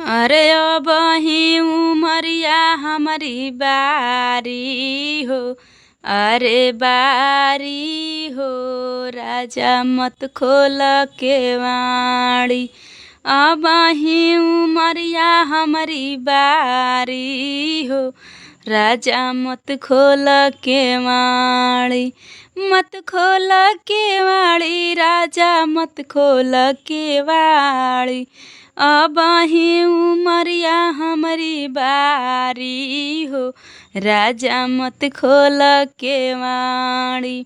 अरे अबही उमरिया हमारी बारी हो। अरे बारी हो, राजा मत खोल केवाड़ी। अबही उमरिया हमारी बारी हो, राजा मत खोल केवाड़ी। मत खोल केवाड़ी, राजा मत खोल केवाड़ी। अबही उमरिया हमारी बारी हो, राजा मत खोल केवाड़ी।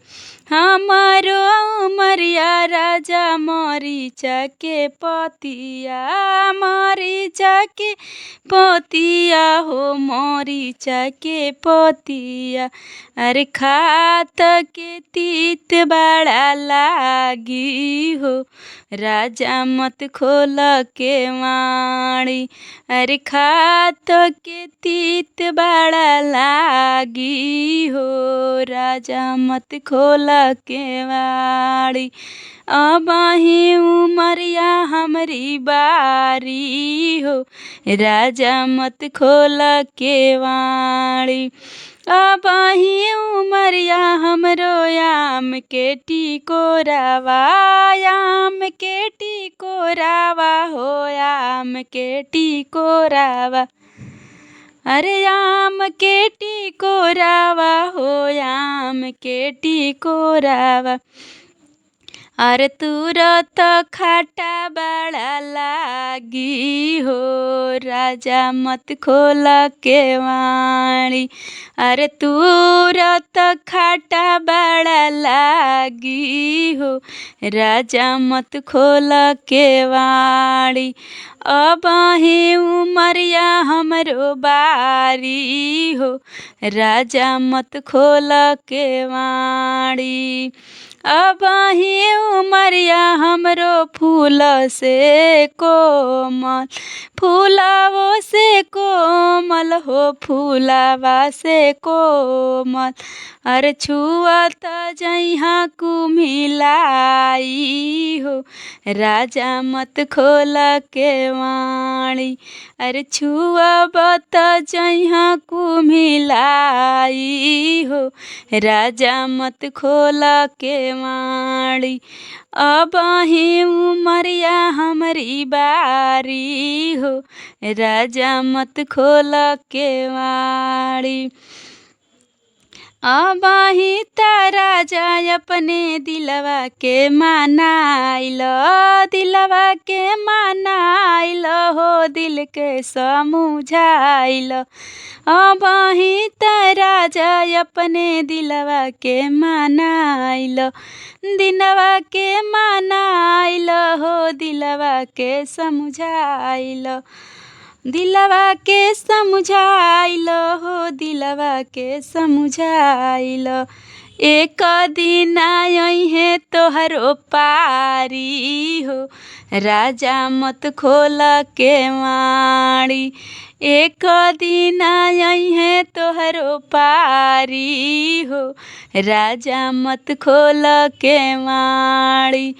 हमारो उमरिया राजा मरीचा के पतिया, मरीचा के पतिया हो, मरीचा के पतिया। अरे खात के तीत बड़ा लागी हो, राजा मत खोल केवाड़ी। अरे खात के तीत बड़ा लागी हो, राजा मत खोल केवाड़ी। अबही उमरिया हमारी बारी हो, राजा मत खोल केवाड़ी। अबही उमरिया हमरो आम के टिकोरावा, आम के टिकोरावा हो, आम के टिकोरावा। अरे आम के टिकोरावा हो, आम के टिकोरावा। अरे तुरत खाटा बड़ा लागी हो, राजा मत खोल केवाड़ी। अरे तुरत खाटा बड़ा लागी हो, राजा मत खोल केवाड़ी। अबही उमरिया हमरो बारी हो, राजा मत खोल केवाड़ी। अबही उमरिया हमरो फूल से कोमल, फूलावो से कोमल हो, फूलावा से कोमल। अरे छुअत जइहा कुम्हिलाई हो, राजा मत खोल केवाड़ी। अरे छुअबत जइहा कुम्हिलाई हो, राजा मत खोल केवाड़ी। अबही उमरिया हमारी बारी हो, राजा मत खोल केवाड़ी। अबही त राजा अपने दिलवा के मनाइल, दिलवा के मनाइल हो, दिल के समझाइल। अबही त राजा अपने दिलवा के मनाइल, दिलवा के मनाइल हो, दिलवा के समझाइल। दिलवा के समझाइल हो, दिलवा के समझाइल। एक दिन अइहे तोहरो पारी हो, राजा मत खोल केवाड़ी। एक दिन अइहे तोहरो पारी हो, राजा मत खोल केवाड़ी।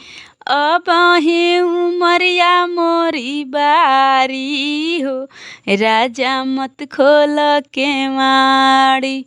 अबही उमरिया मोरी बारी हो, राजा मत खोल केवाड़ी।